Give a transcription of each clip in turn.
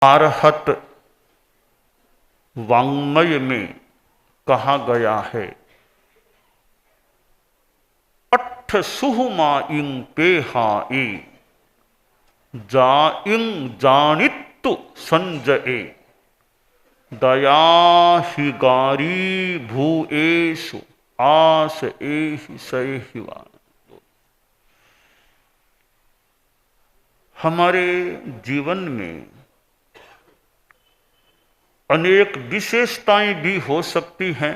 आरहत वाङ्मय में कहा गया है, अट्ठ सुहुमा इंग पेहाई जाइंग जानित्तु संजये दयाहिगारी भूएषु आस एहि सहिवा। हमारे जीवन में अनेक विशेषताएं भी हो सकती हैं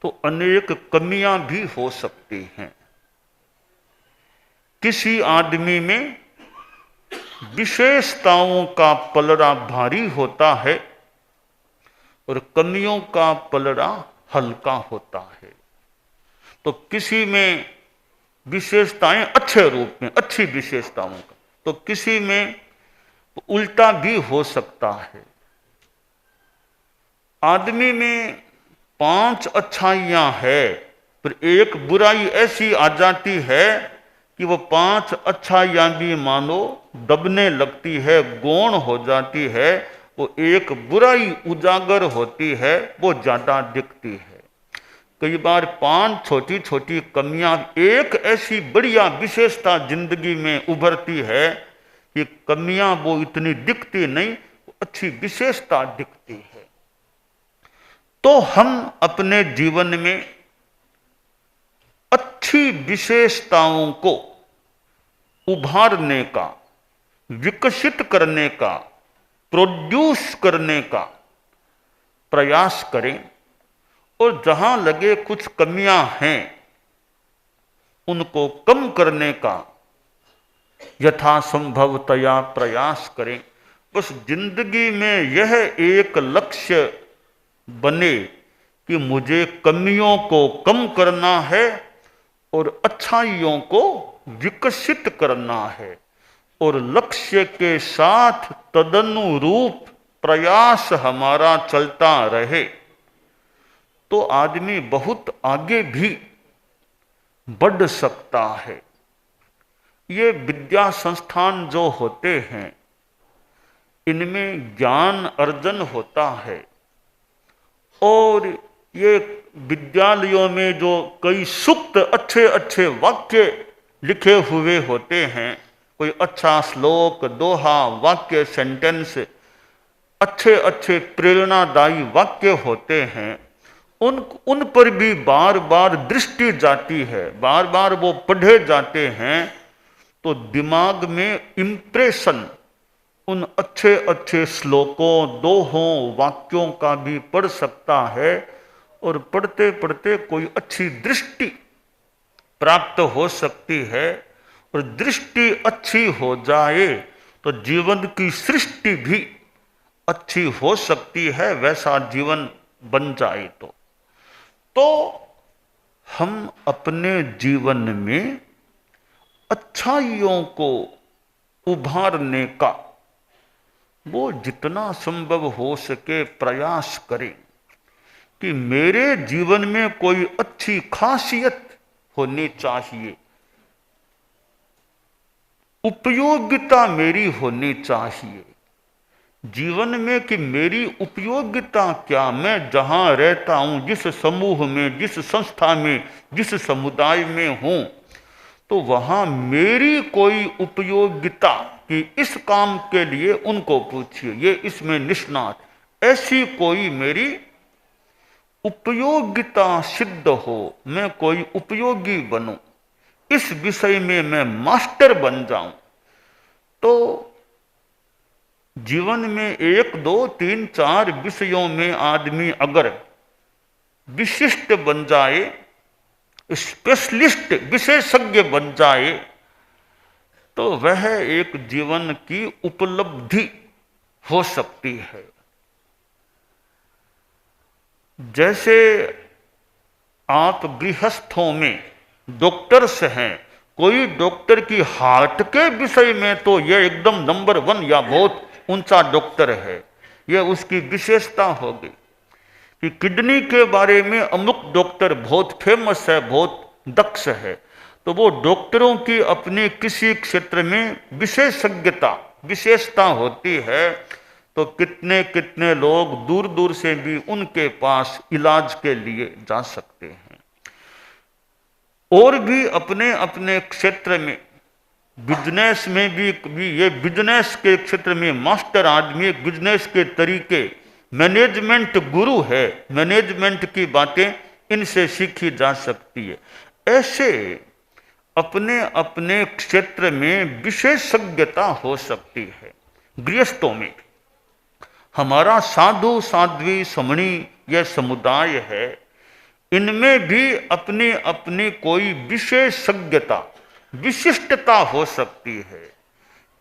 तो अनेक कमियां भी हो सकती हैं। किसी आदमी में विशेषताओं का पलड़ा भारी होता है और कमियों का पलड़ा हल्का होता है। तो किसी में विशेषताएं अच्छे रूप में, अच्छी विशेषताओं का, तो किसी में उल्टा भी हो सकता है। आदमी में 5 अच्छाइयां है पर एक बुराई ऐसी आ जाती है कि वो 5 अच्छाइयां भी मानो दबने लगती है, गौण हो जाती है। वो एक बुराई उजागर होती है, वो ज्यादा दिखती है। कई बार 5 छोटी छोटी कमियां एक ऐसी बढ़िया विशेषता जिंदगी में उभरती है कि कमियां वो इतनी दिखती नहीं, अच्छी विशेषता दिखती है। तो हम अपने जीवन में अच्छी विशेषताओं को उभारने का, विकसित करने का, प्रोड्यूस करने का प्रयास करें और जहां लगे कुछ कमियां हैं उनको कम करने का यथासंभवतया प्रयास करें। बस जिंदगी में यह एक लक्ष्य बने कि मुझे कमियों को कम करना है और अच्छाइयों को विकसित करना है, और लक्ष्य के साथ तदनुरूप प्रयास हमारा चलता रहे तो आदमी बहुत आगे भी बढ़ सकता है। ये विद्या संस्थान जो होते हैं इनमें ज्ञान अर्जन होता है, और ये विद्यालयों में जो कई सूक्त अच्छे अच्छे वाक्य लिखे हुए होते हैं, कोई अच्छा श्लोक, दोहा, वाक्य, सेंटेंस, अच्छे अच्छे प्रेरणादायी वाक्य होते हैं, उन पर भी बार बार दृष्टि जाती है, बार बार वो पढ़े जाते हैं तो दिमाग में इंप्रेशन उन अच्छे अच्छे श्लोकों, दोहों, वाक्यों का भी पड़ सकता है, और पढ़ते पढ़ते कोई अच्छी दृष्टि प्राप्त हो सकती है। और दृष्टि अच्छी हो जाए तो जीवन की सृष्टि भी अच्छी हो सकती है, वैसा जीवन बन जाए तो हम अपने जीवन में अच्छाइयों को उभारने का वो जितना संभव हो सके प्रयास करें कि मेरे जीवन में कोई अच्छी खासियत होनी चाहिए, उपयोगिता मेरी होनी चाहिए जीवन में, कि मेरी उपयोगिता क्या, मैं जहां रहता हूं, जिस समूह में, जिस संस्था में, जिस समुदाय में हूं, तो वहां मेरी कोई उपयोगिता कि इस काम के लिए उनको पूछिए, ये इसमें निष्णात, ऐसी कोई मेरी उपयोगिता सिद्ध हो, मैं कोई उपयोगी बनूं, इस विषय में मैं मास्टर बन जाऊं। तो जीवन में 1, 2, 3, 4 विषयों में आदमी अगर विशिष्ट बन जाए, स्पेशलिस्ट, विशेषज्ञ बन जाए, तो वह एक जीवन की उपलब्धि हो सकती है। जैसे आप गृहस्थों में डॉक्टर्स हैं, कोई डॉक्टर की हार्ट के विषय में तो यह एकदम नंबर 1 या बहुत ऊंचा डॉक्टर है, यह उसकी विशेषता होगी। कि किडनी के बारे में अमुक डॉक्टर बहुत फेमस है, बहुत दक्ष है, तो वो डॉक्टरों की अपने किसी क्षेत्र में विशेषज्ञता विशेषता होती है, तो कितने कितने लोग दूर दूर से भी उनके पास इलाज के लिए जा सकते हैं। और भी अपने अपने क्षेत्र में, बिजनेस में भी ये बिजनेस के क्षेत्र में मास्टर आदमी, बिजनेस के तरीके, मैनेजमेंट गुरु है, मैनेजमेंट की बातें इनसे सीखी जा सकती है। ऐसे अपने अपने क्षेत्र में विशेषज्ञता हो सकती है। गृहस्थों में हमारा साधु साध्वी समणी यह समुदाय है, इनमें भी अपनी अपनी कोई विशेषज्ञता, विशिष्टता हो सकती है।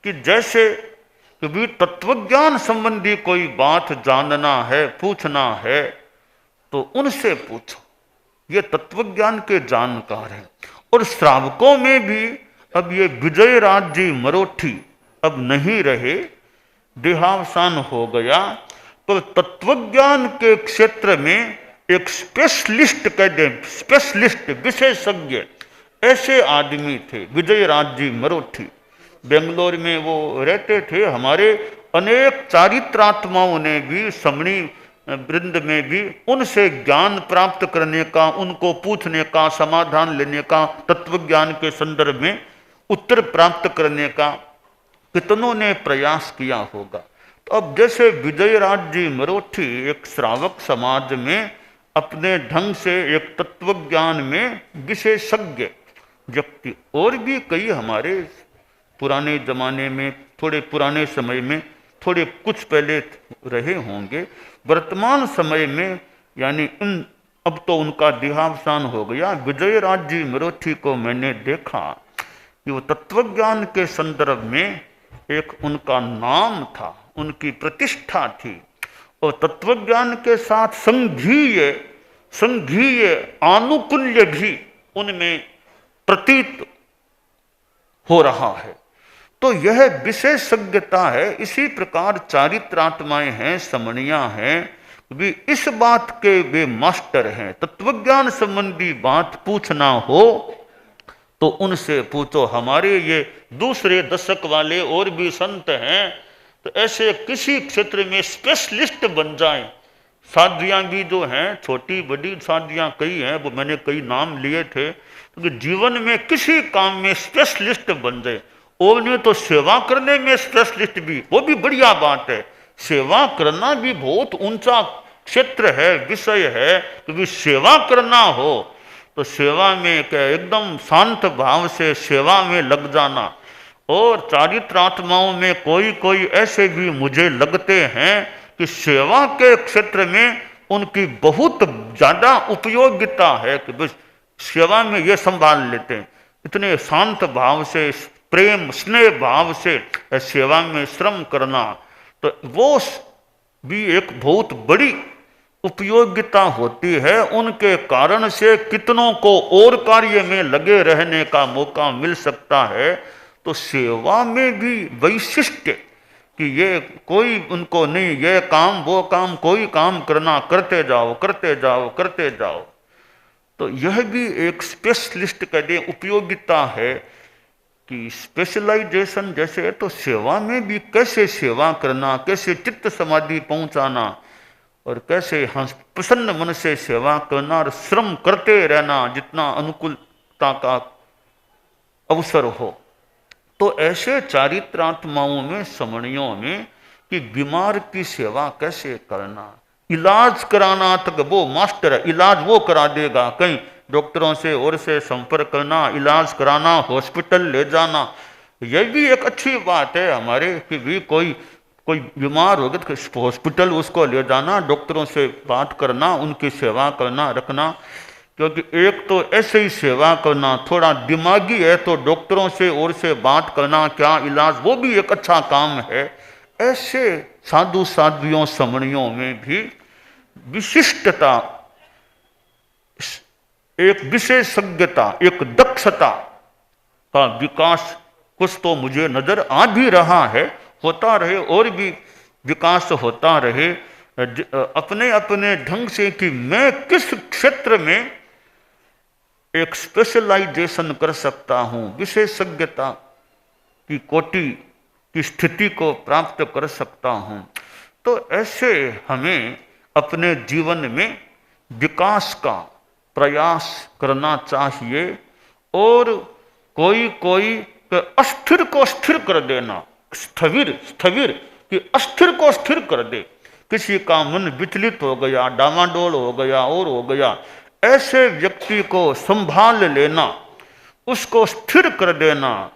कि जैसे कभी तत्वज्ञान संबंधी कोई बात जानना है, पूछना है, तो उनसे पूछो, ये तत्वज्ञान के जानकार हैं। और श्रावकों में भी अब ये विजयराज जी मरोठी अब नहीं रहे, देहावसान हो गया, तो तत्वज्ञान के क्षेत्र में एक स्पेशलिस्ट कह दें, स्पेशलिस्ट विशेषज्ञ ऐसे आदमी थे विजयराज जी मरोठी। बेंगलोर में वो रहते थे। हमारे अनेक चारित्रात्माओं ने भी, समणी वृंद में भी उनसे ज्ञान प्राप्त करने का, उनको पूछने का, समाधान लेने का, तत्वज्ञान के संदर्भ में उत्तर प्राप्त करने का कितनों ने प्रयास किया होगा। तो अब जैसे विजयराज जी मरोठी एक श्रावक समाज में अपने ढंग से एक तत्वज्ञान में विशेषज्ञ व्यक्ति, और भी कई हमारे पुराने जमाने में, थोड़े पुराने समय में, थोड़े कुछ पहले रहे होंगे, वर्तमान समय में यानी अब तो उनका देहावसान हो गया। विजयराज जी मरोठी को मैंने देखा कि वो तत्वज्ञान के संदर्भ में एक उनका नाम था, उनकी प्रतिष्ठा थी, और तत्वज्ञान के साथ संघीय आनुकूल्य भी उनमें प्रतीत हो रहा है। तो यह विशेषज्ञता है। इसी प्रकार चारित्रात्माएं हैं, समणियां हैं, भी इस बात के वे मास्टर हैं। तत्वज्ञान संबंधी बात पूछना हो तो उनसे पूछो। हमारे ये दूसरे दशक वाले और भी संत हैं, तो ऐसे किसी क्षेत्र में स्पेशलिस्ट बन जाएं। साध्वियाँ भी जो हैं, छोटी बड़ी साध्वियाँ कई हैं, वो मैंने कई नाम लिए थे, क्योंकि जीवन में किसी काम में स्पेशलिस्ट बन जाए। और नहीं तो सेवा करने में स्पेशलिस्ट भी, वो भी बढ़िया बात है। सेवा करना भी बहुत ऊंचा क्षेत्र है, विषय है। क्योंकि सेवा करना हो तो सेवा में क्या, एकदम शांत भाव से सेवा में लग जाना। और चारित्रात्माओं में कोई कोई ऐसे भी मुझे लगते हैं कि सेवा के क्षेत्र में उनकी बहुत ज़्यादा उपयोगिता है, कि बस सेवा में ये संभाल लेते हैं, इतने शांत भाव से, प्रेम स्नेह भाव से सेवा में श्रम करना, तो वो भी एक बहुत बड़ी उपयोगिता होती है। उनके कारण से कितनों को और कार्य में लगे रहने का मौका मिल सकता है। तो सेवा में भी वैशिष्ट्य कि ये कोई उनको नहीं, ये काम वो काम, कोई काम करना, करते जाओ करते जाओ करते जाओ। तो यह भी एक स्पेशलिस्ट का दे उपयोगिता है कि स्पेशलाइजेशन जैसे है, तो सेवा में भी कैसे सेवा करना, कैसे चित्त समाधि पहुंचाना, और कैसे प्रसन्न मन से सेवा करना और श्रम करते रहना जितना अनुकूलता का अवसर हो। तो ऐसे चारित्रात्माओं में, समणियों में, कि बीमार की सेवा कैसे करना, इलाज कराना तक वो मास्टर है, इलाज वो करा देगा। कहीं डॉक्टरों से और से संपर्क करना, इलाज कराना, हॉस्पिटल ले जाना, यह भी एक अच्छी बात है हमारे, कि भी कोई बीमार हो गया तो हॉस्पिटल उसको ले जाना, डॉक्टरों से बात करना, उनकी सेवा करना, रखना। क्योंकि एक तो ऐसे ही सेवा करना थोड़ा दिमागी है, तो डॉक्टरों से और से बात करना, क्या इलाज, वो भी एक अच्छा काम है। ऐसे साधु साध्वियों समणियों में भी विशिष्टता, एक विशेषज्ञता, एक दक्षता का विकास कुछ तो मुझे नजर आ भी रहा है। होता रहे और भी विकास होता रहे अपने अपने ढंग से, कि मैं किस क्षेत्र में एक स्पेशलाइजेशन कर सकता हूं, विशेषज्ञता की कोटि की स्थिति को प्राप्त कर सकता हूँ। तो ऐसे हमें अपने जीवन में विकास का प्रयास करना चाहिए और कोई कोई अस्थिर को स्थिर कर देना, स्थविर स्थविर कि अस्थिर को स्थिर कर दे। किसी का मन विचलित हो गया, डामाडोल हो गया और हो गया, ऐसे व्यक्ति को संभाल लेना, उसको स्थिर कर देना।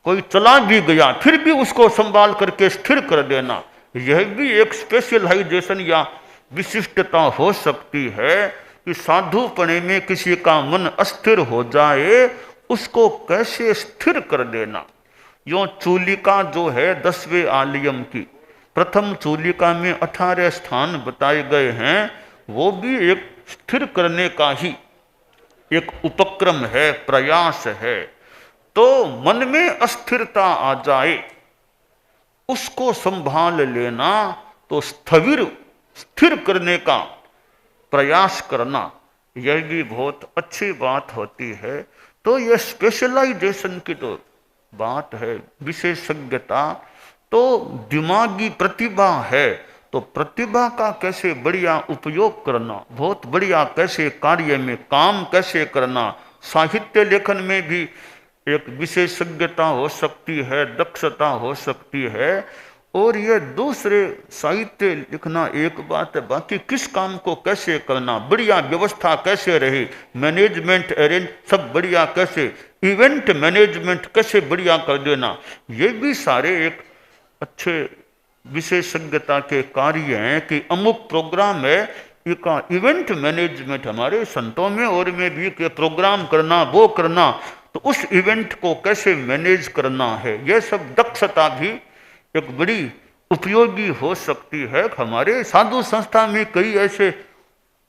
कोई चला भी गया फिर भी उसको संभाल करके स्थिर कर देना, यह भी एक स्पेशलाइजेशन या विशिष्टता हो सकती है कि साधुपने में किसी का मन अस्थिर हो जाए उसको कैसे स्थिर कर देना। यो चूलिका जो है 10वें आलियम की प्रथम चूलिका में 18 स्थान बताए गए हैं, वो भी एक स्थिर करने का ही एक उपक्रम है, प्रयास है। तो मन में अस्थिरता आ जाए उसको संभाल लेना, तो स्थविर स्थिर करने का प्रयास करना, यह भी बहुत अच्छी बात होती है। तो यह स्पेशलाइजेशन की तो बात है, विशेषज्ञता तो दिमागी प्रतिभा है। तो प्रतिभा का कैसे बढ़िया उपयोग करना, बहुत बढ़िया कैसे कार्य में काम कैसे करना, साहित्य लेखन में भी एक विशेषज्ञता हो सकती है, दक्षता हो सकती है। और ये दूसरे साहित्य लिखना एक बात है, बाकी किस काम को कैसे करना, बढ़िया व्यवस्था कैसे रहे, मैनेजमेंट अरेंज सब बढ़िया कैसे, इवेंट मैनेजमेंट कैसे बढ़िया कर देना, ये भी सारे एक अच्छे विशेषज्ञता के कार्य हैं। कि अमुक प्रोग्राम है, इसका इवेंट मैनेजमेंट हमारे संतों में और में भी के प्रोग्राम करना, वो करना, तो उस इवेंट को कैसे मैनेज करना है, यह सब दक्षता भी एक बड़ी उपयोगी हो सकती है। हमारे साधु संस्था में कई ऐसे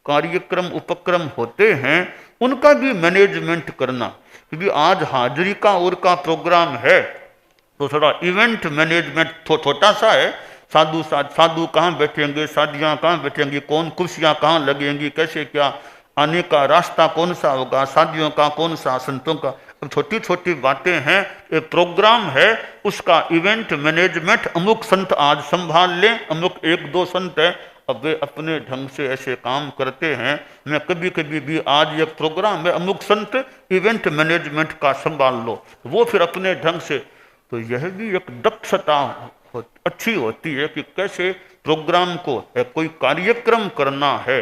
कार्यक्रम उपक्रम होते हैं, उनका भी मैनेजमेंट करना। क्योंकि आज हाजिरी का और का प्रोग्राम है तो थोड़ा इवेंट मैनेजमेंट छोटा सा है, साधु कहाँ बैठेंगे, शादियाँ कहाँ बैठेंगी, कौन कुर्सियाँ कहाँ लगेंगी, कैसे क्या आने का रास्ता कौन सा होगा, शादियों का कौन सा, संतों का, अब छोटी छोटी बातें हैं। एक प्रोग्राम है उसका इवेंट मैनेजमेंट अमुक संत आज संभाल लें, अमुक एक दो संत है अब वे अपने ढंग से ऐसे काम करते हैं। मैं कभी कभी भी आज एक प्रोग्राम है अमुक संत इवेंट मैनेजमेंट का संभाल लो, वो फिर अपने ढंग से। तो यह भी एक दक्षता अच्छी होती है कि कैसे प्रोग्राम को कोई कार्यक्रम करना है,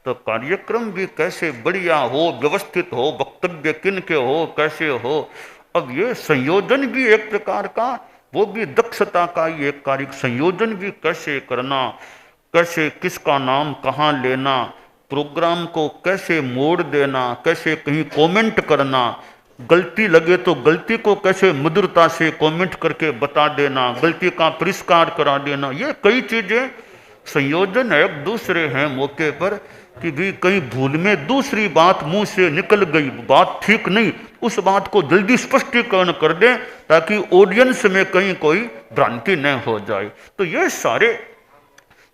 तो कार्यक्रम भी कैसे बढ़िया हो, व्यवस्थित हो, वक्तव्य किन के हो, कैसे हो। अब ये संयोजन भी एक प्रकार का, वो भी दक्षता का ही एक कार्य, संयोजन भी कैसे करना, कैसे किसका नाम कहाँ लेना, प्रोग्राम को कैसे मोड़ देना, कैसे कहीं कमेंट करना, गलती लगे तो गलती को कैसे मधुरता से कमेंट करके बता देना, गलती का परिष्कार करा देना, ये कई चीजें संयोजन एक दूसरे हैं मौके पर। कि भी कहीं भूल में दूसरी बात मुंह से निकल गई, बात ठीक नहीं, उस बात को जल्दी स्पष्टीकरण कर दें ताकि ऑडियंस में कहीं कोई भ्रांति न हो जाए। तो ये सारे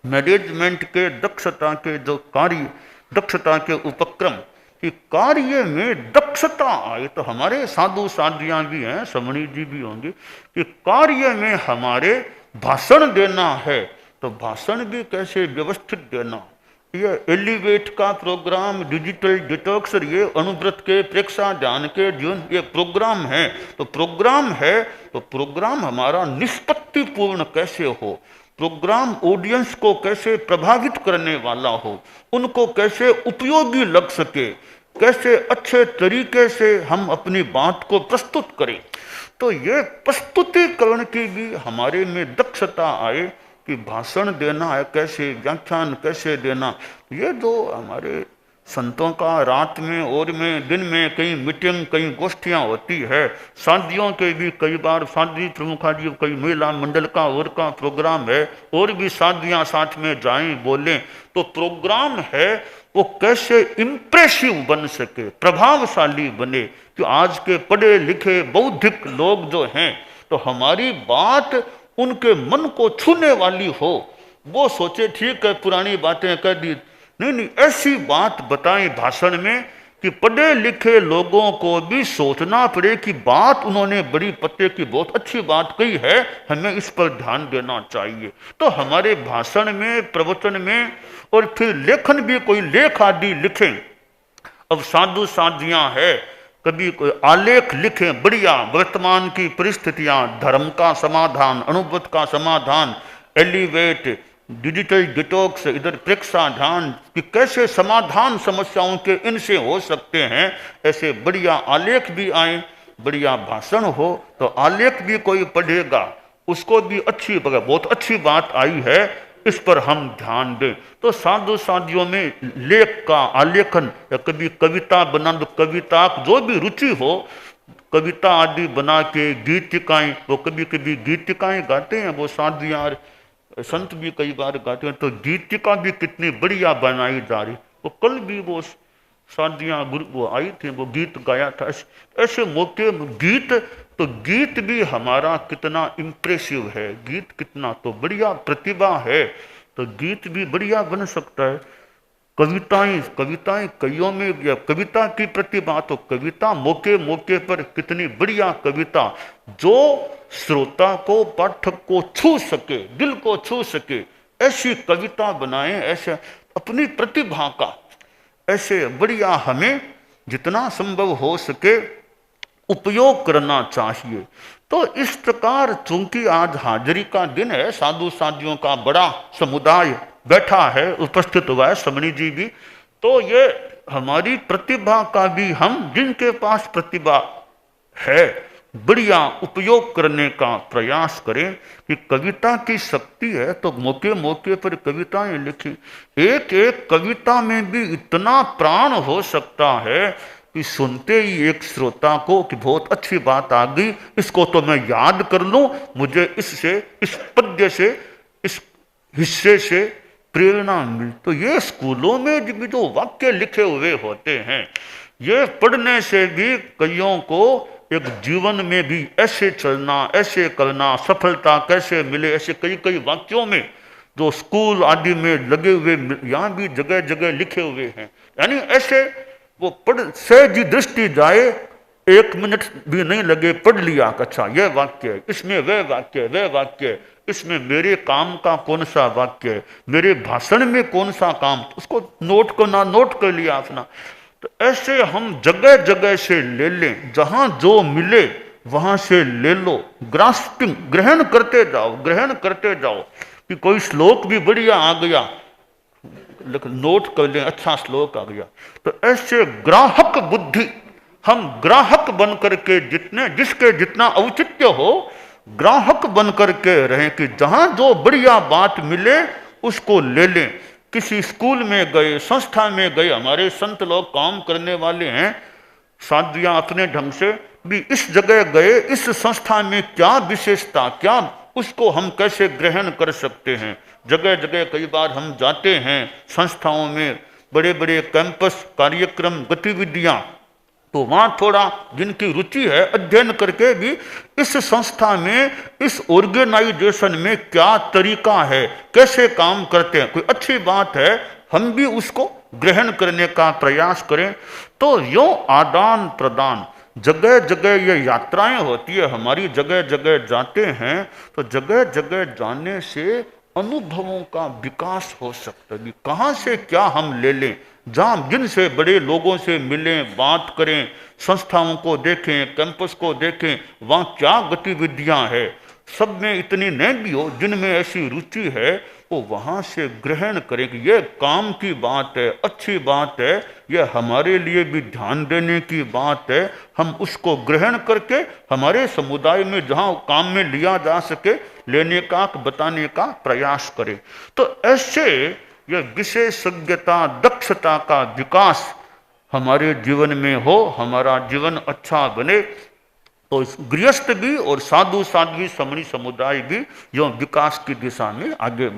मैनेजमेंट के दक्षता के जो कार्य, दक्षता के उपक्रम कि कार्य में दक्षता आए। तो हमारे साधु साधियाँ भी हैं, समणी जी भी होंगे, कि कार्य में हमारे भाषण देना है तो भाषण भी कैसे व्यवस्थित देना। ये एलिवेट का प्रोग्राम, डिजिटल डिटॉक्स, ये अनुव्रत के प्रेक्षा ध्यान के जीवन ये प्रोग्राम है। तो प्रोग्राम है तो प्रोग्राम हमारा निष्पत्तिपूर्ण कैसे हो, प्रोग्राम ऑडियंस को कैसे प्रभावित करने वाला हो, उनको कैसे उपयोगी लग सके, कैसे अच्छे तरीके से हम अपनी बात को प्रस्तुत करें। तो ये प्रस्तुतिकरण की भी हमारे में दक्षता आए कि भाषण देना है कैसे, व्याख्यान कैसे देना। ये जो हमारे संतों का रात में और में दिन में कई मीटिंग कई गोष्ठियाँ होती है, शादियों के भी कई बार शादी प्रमुखा जी कई महिला मंडल का और का प्रोग्राम है, और भी शादियाँ साथ में जाएं बोलें। तो प्रोग्राम है वो कैसे इम्प्रेसिव बन सके, प्रभावशाली बने। कि आज के पढ़े लिखे बौद्धिक लोग जो हैं तो हमारी बात उनके मन को छूने वाली हो, वो सोचे ठीक है पुरानी बातें कर दी, नहीं नहीं, ऐसी बात बताएं भाषण में कि पढ़े लिखे लोगों को भी सोचना पड़े कि बात उन्होंने बड़ी पते की बहुत अच्छी बात कही है, हमें इस पर ध्यान देना चाहिए। तो हमारे भाषण में, प्रवचन में और फिर लेखन भी कोई लेख आदि लिखें। अब साधु साधियां है, कभी कोई आलेख लिखें बढ़िया, वर्तमान की परिस्थितियां, धर्म का समाधान, अनुभूत का समाधान, एलिवेट, डिजिटल डिटॉक्स, इधर प्रेक्षाधान कि कैसे समाधान समस्याओं के इनसे हो सकते हैं, ऐसे बढ़िया आलेख भी आए, बढ़िया भाषण हो तो आलेख भी कोई पढ़ेगा, उसको भी अच्छी, बहुत अच्छी बात आई है, इस पर हम ध्यान दें। तो साधु साधियों में लेख का आलेखन या कभी कविता बना दो, कविता जो भी रुचि हो, कविता आदि बना के गीतिकाएं, वो कभी कभी गीतिकाएं गाते हैं वो साधियां, संत भी कई बार गाते हैं। तो गीतिका भी कितनी बढ़िया बनाई जा रही, वो कल भी वो साधियां गुरु वो आई थी, वो गीत गाया था। ऐसे मौके गीत, तो गीत भी हमारा कितना इम्प्रेसिव है, गीत कितना तो बढ़िया प्रतिभा है, तो गीत भी बढ़िया बन सकता है। कविताएं कईयों में, या कविता की प्रतिभा, तो कविता मौके मौके पर कितनी बढ़िया कविता जो श्रोता को, पाठक को छू सके, दिल को छू सके, ऐसी कविता बनाएं, ऐसे अपनी प्रतिभा का ऐसे बढ़िया हमें जितना संभव हो सके उपयोग करना चाहिए। तो इस प्रकार चूंकि आज हाजिरी का दिन है, साधु साधियों का बड़ा समुदाय बैठा है, उपस्थित हुआ है, समणी जी भी, तो ये हमारी प्रतिभा का भी हम जिनके पास प्रतिभा है बढ़िया उपयोग करने का प्रयास करें। कि कविता की शक्ति है तो मौके मौके पर कविताएं लिखें। एक एक कविता में भी इतना प्राण हो सकता है कि सुनते ही एक श्रोता को कि बहुत अच्छी बात आ गई, इसको तो मैं याद कर लूं, मुझे इससे, इस पद्य से, इस हिस्से से प्रेरणा मिली। तो ये स्कूलों में भी जो वाक्य लिखे हुए होते हैं, ये पढ़ने से भी कईयों को एक जीवन में भी ऐसे चलना, ऐसे करना, सफलता कैसे मिले, ऐसे कई कई वाक्यों में जो स्कूल आदि में लगे हुए, यहाँ भी जगह जगह लिखे हुए हैं। यानी ऐसे वो पढ़ सहज दृष्टि जाए, 1 मिनट भी नहीं लगे, पढ़ लिया, अच्छा यह वाक्य है, इसमें वह वाक्य, वह वाक्य, इसमें मेरे काम का कौन सा वाक्य है, मेरे भाषण में कौन सा काम, उसको नोट करना, नोट कर लिया अपना। तो ऐसे हम जगह जगह से ले लें, जहां जो मिले वहां से ले लो, ग्रास्पिंग, ग्रहण करते जाओ, ग्रहण करते जाओ। कि कोई श्लोक भी बढ़िया आ गया, नोट कर लें, अच्छा श्लोक आ गया। तो ऐसे ग्राहक बुद्धि, हम ग्राहक बन करके जितने, जिसके जितना औचित्य हो, ग्राहक बन करके रहें कि जहां जो बढ़िया बात मिले उसको ले लें। किसी स्कूल में गए, संस्था में गए, हमारे संत लोग काम करने वाले हैं, साधियां अपने ढंग से भी इस जगह गए, इस संस्था में क्या विशेषता, क्या उसको हम कैसे ग्रहण कर सकते हैं। जगह जगह कई बार हम जाते हैं संस्थाओं में, बड़े बड़े कैंपस कार्यक्रम गतिविधियां, तो वहाँ थोड़ा जिनकी रुचि है अध्ययन करके भी इस संस्था में, इस ऑर्गेनाइजेशन में क्या तरीका है, कैसे काम करते हैं, कोई अच्छी बात है, हम भी उसको ग्रहण करने का प्रयास करें। तो यो आदान प्रदान, जगह जगह ये यात्राएं होती है, हमारी जगह जगह जाते हैं, तो जगह जगह जाने से अनुभवों का विकास हो सकता है। कहाँ से क्या हम ले लें, जहाँ जिनसे बड़े लोगों से मिलें, बात करें, संस्थाओं को देखें, कैंपस को देखें, वहाँ क्या गतिविधियाँ हैं, सब में इतनी नहीं भी हो, जिनमें ऐसी रुचि है वो वहाँ से ग्रहण करें कि ये काम की बात है, अच्छी बात है, ये हमारे लिए भी ध्यान देने की बात है, हम उसको ग्रहण करके हमारे समुदाय में जहाँ काम में लिया जा सके लेने का, बताने का प्रयास करें। तो ऐसे यह विशेषज्ञता, दक्षता का विकास हमारे जीवन में हो, हमारा जीवन अच्छा बने। तो गृहस्थ भी और साधु साध्वी समणी समुदाय भी यह विकास की दिशा में आगे बढ़े।